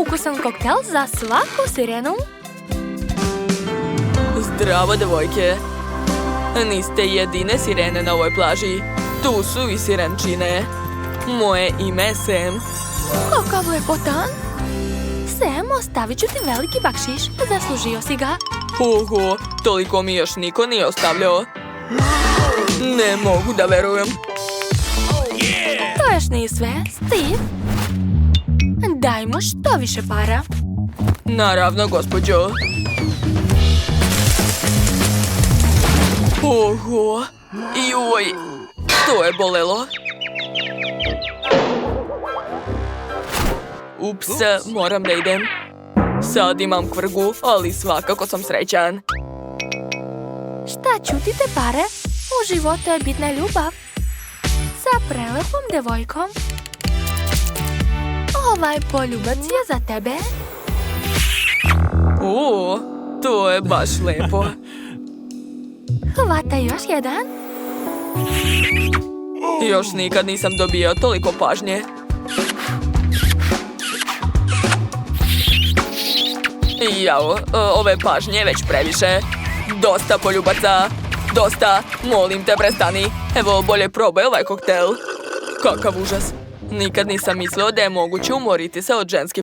Ukusan koktel za svaku sirenu. Zdravo, devojke. Niste jedine sirene na ovoj plaži. Tu su i sirenčine. Moje ime je Sam. Kakav lepotan. Sam, ostavit ću ti veliki bakšiš. Zaslužio si ga. Oho, toliko mi još niko nije ostavljao. Ne mogu da verujem. To još nije sve, Steve. Daj mu što više para. Naravno, gospođo. Oho, joj, to je bolelo. Ups, moram da idem. Sad imam kvrgu, ali svakako sam srećan. Šta čutite, pare? U životu je bitna ljubav. Sa prelepom devojkom. Ovaj poljubac je za tebe. O, to je baš lepo. Hvataj još jedan. Još nikad nisam dobio toliko pažnje. Jao, ove pažnje je već previše. Dosta poljubaca. Dosta, molim te, prestani. Evo, bolje probaj ovaj koktel. Kakav užas. Nikad nisam mislio da je moguće umoriti se od ženske